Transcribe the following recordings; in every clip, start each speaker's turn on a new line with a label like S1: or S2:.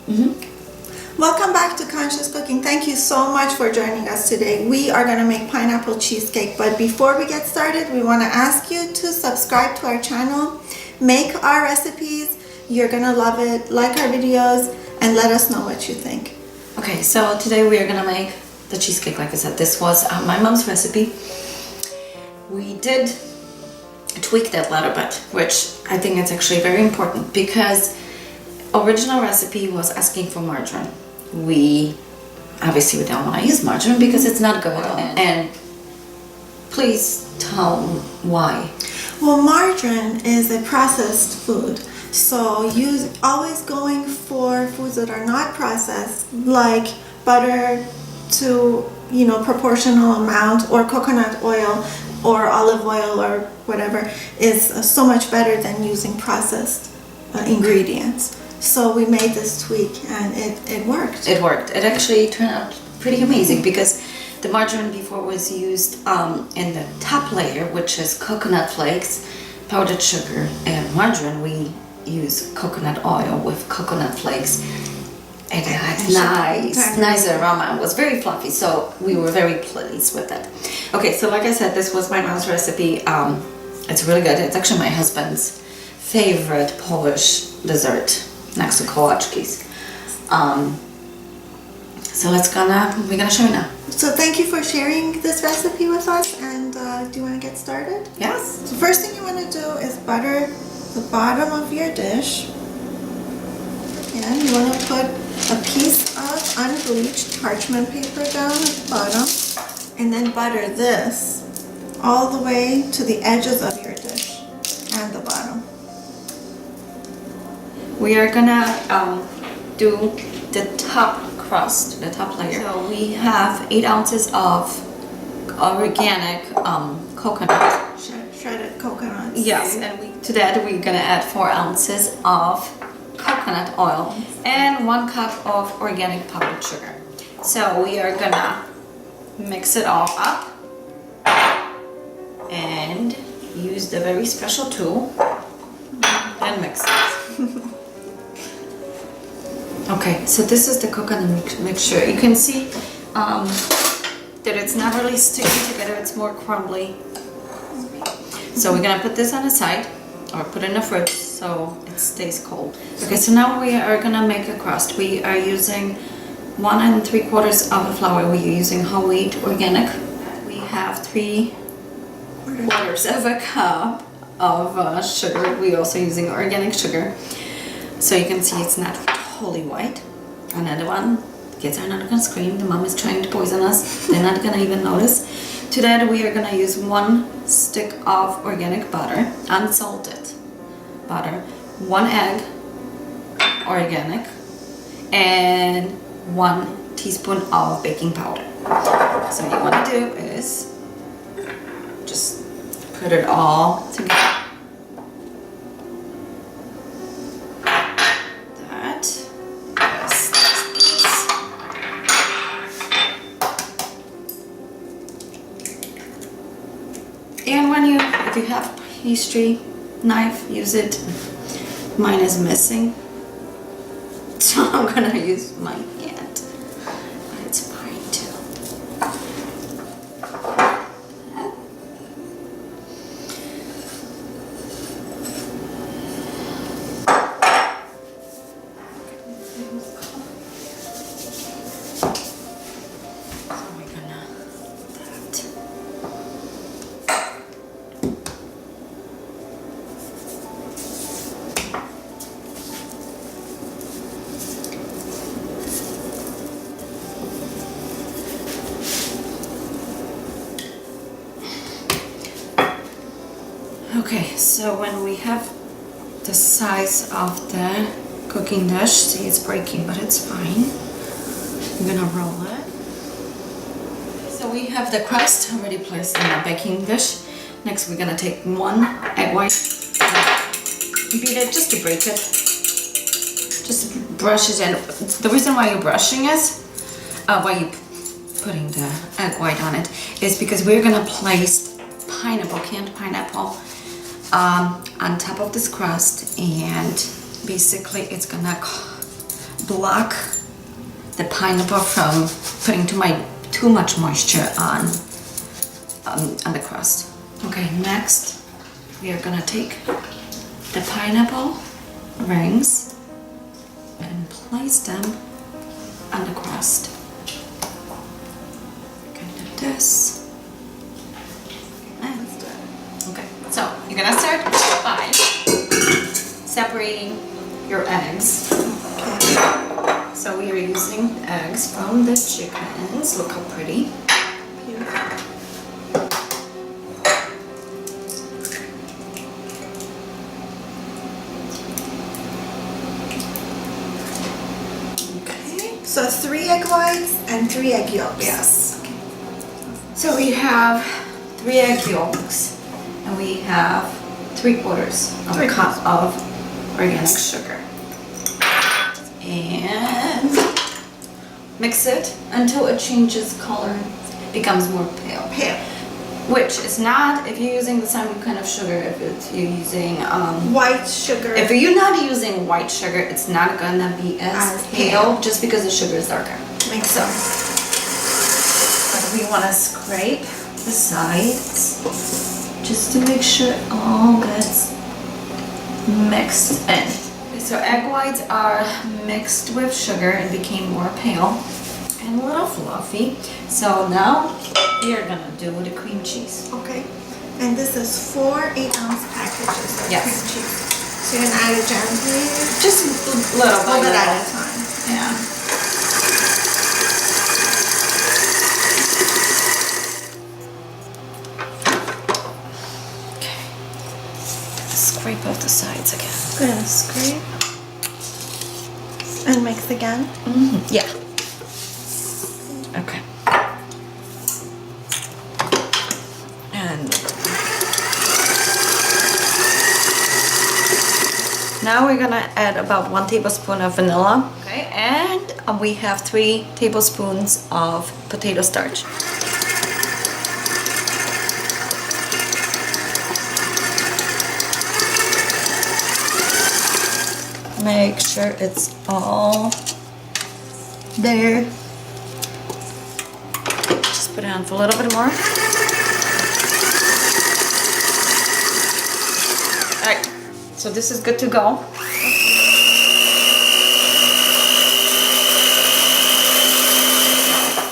S1: Welcome back to Conscious Cooking. Thank you so much for joining us today. We are going to make pineapple cheesecake, but before we get started, we want to ask you to subscribe to our channel, make our recipes. You're going to love it. Like our videos and let us know what you think.
S2: Okay, so today we are going to make the cheesecake. Like I said, this was my mom's recipe. We did tweak that a little bit, which I think it's actually very important because original recipe was asking for margarine. We obviously we don't want to use margarine because it's not good. And please tell why.
S1: Well, margarine is a processed food, so always going for foods that are not processed, like butter to proportional amount, or coconut oil or olive oil or whatever, is so much better than using processed ingredients. So we made this tweak and it worked.
S2: It worked. It actually turned out pretty amazing because the margarine before was used in the top layer, which is coconut flakes, powdered sugar, and margarine. We use coconut oil with coconut flakes. It had nice aroma. It was very fluffy, so we were very pleased with it. Okay, so like I said, this was my mom's recipe. It's really good. It's actually my husband's favorite Polish dessert, next to kołaczkis. So we're gonna show you now.
S1: So thank you for sharing this recipe with us, and do you want to get started?
S2: Yes.
S1: So first thing you want to do is butter the bottom of your dish, and you want to put a piece of unbleached parchment paper down at the bottom, and then butter this all the way to the edges of your dish and the bottom.
S2: We are gonna do the top crust, the top layer. So we have 8 ounces of organic coconut.
S1: Shredded coconut.
S2: Yes, and to that we're gonna add 4 ounces of coconut oil and 1 cup of organic powdered sugar. So we are gonna mix it all up and use the very special tool and mix it. Okay, so this is the coconut mixture. You can see that it's not really sticking together, it's more crumbly. So we're gonna put this on the side or put it in the fridge so it stays cold. Okay, so now we are gonna make a crust. We are using 1 3/4 of a flour. We are using whole wheat organic. We have 3/4 of a cup of sugar. We're also using organic sugar. So you can see it's not totally white. Another one. Kids are not gonna scream. The mom is trying to poison us. They're not gonna even notice. To that we are gonna use 1 stick of organic butter, unsalted butter, 1 egg, organic, and 1 teaspoon of baking powder. So what you want to do is just put it all together. And if you have pastry knife, use it. Mine is missing, so I'm gonna use my hand, but it's fine too. Okay, so when we have the size of the cooking dish, see it's breaking, but it's fine. I'm gonna roll it. So we have the crust already placed in the baking dish. Next we're gonna take 1 egg white, beat it just to break it. Just brush it in. The reason why you're brushing is, why you putting the egg white on it, is because we're gonna place pineapple, canned pineapple, on top of this crust, and basically it's gonna block the pineapple from putting too much moisture on the crust. Okay, next we are gonna take the pineapple rings and place them on the crust. Gonna do this. Okay, so you're gonna start by separating your eggs.
S1: Okay.
S2: So we are using eggs from the chickens. Look how pretty.
S1: Beautiful.
S2: Okay.
S1: So 3 egg whites and 3 egg yolks.
S2: Yes.
S1: Okay.
S2: So we have 3 egg yolks and we have 3/4 of a cup of organic sugar. And mix it until it changes color, becomes more pale.
S1: Pale.
S2: Which is not, if you're using the same kind of sugar, if you're using
S1: White sugar.
S2: if you're not using white sugar, it's not gonna be as pale just because the sugar is darker.
S1: Makes sense.
S2: But we wanna scrape the sides just to make sure it all gets mixed in. So egg whites are mixed with sugar and became more pale and a little fluffy. So now we are gonna do the cream cheese.
S1: Okay. And this is 4 8-ounce packages of
S2: Yes.
S1: cream cheese. So you're gonna add it gently,
S2: Just a little
S1: a little bit
S2: bit
S1: at a time.
S2: Yeah. Okay. Scrape off the sides again.
S1: Gonna scrape and mix again.
S2: Yeah. Okay. And now we're gonna add about 1 tablespoon of vanilla. Okay, and we have 3 tablespoons of potato starch. Make sure it's all there. Just put it on for a little bit more. Alright, so this is good to go.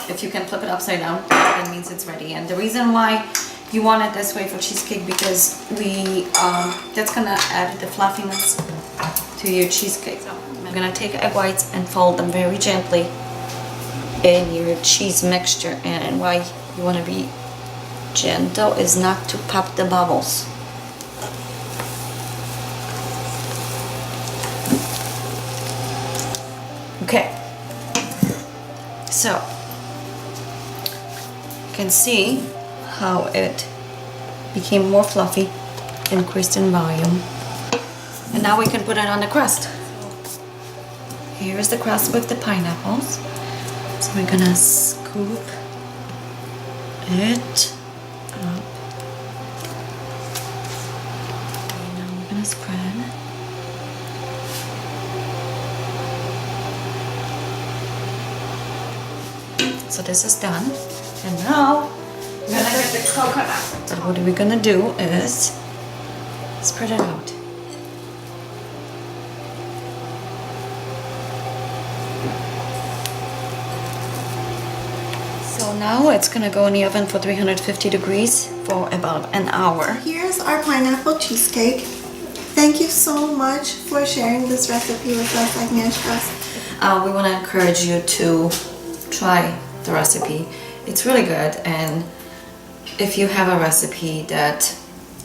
S2: If you can flip it upside down, that means it's ready. And the reason why you want it this way for cheesecake, because that's gonna add the fluffiness to your cheesecake. So I'm gonna take egg whites and fold them very gently in your cheese mixture. And why you wanna be gentle is not to pop the bubbles. Okay, so you can see how it became more fluffy, increased in volume. And now we can put it on the crust. Here is the crust with the pineapples. So we're gonna scoop it up. And now we're gonna spread. So this is done. And now we're gonna get the coconut. So what we're gonna do is spread it out. So now it's gonna go in the oven for 350 degrees for about an hour.
S1: Here's our pineapple cheesecake. Thank you so much for sharing this recipe with us, Agnieszka.
S2: We want to encourage you to try the recipe. It's really good, and if you have a recipe that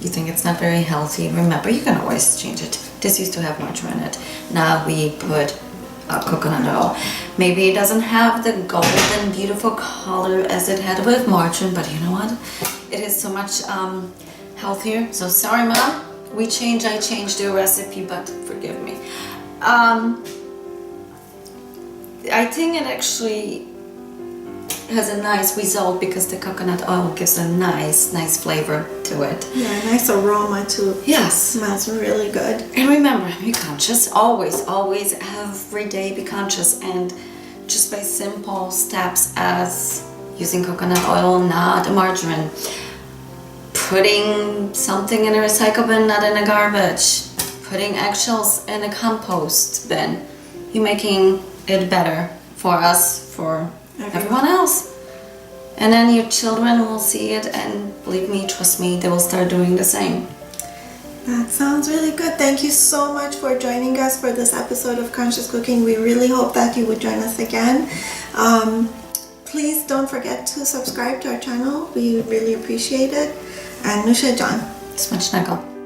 S2: you think it's not very healthy, remember you can always change it. This used to have margarine in it. Now we put coconut oil. Maybe it doesn't have the golden beautiful color as it had with margarine, but you know what? It is so much healthier. So sorry, Mom. I changed the recipe, but forgive me. I think it actually has a nice result because the coconut oil gives a nice flavor to it.
S1: Yeah, nice aroma too.
S2: Yes.
S1: Smells really good.
S2: And remember, be conscious. Always, always, every day be conscious. And just by simple steps as using coconut oil, not margarine, putting something in a recycle bin, not in a garbage, putting eggshells in a compost bin, you're making it better for us, for everyone else. And then your children will see it, and believe me, trust me, they will start doing the same.
S1: That sounds really good. Thank you so much for joining us for this episode of Conscious Cooking. We really hope that you would join us again. Please don't forget to subscribe to our channel. We really appreciate it. And Nusha John.
S2: Smacznego.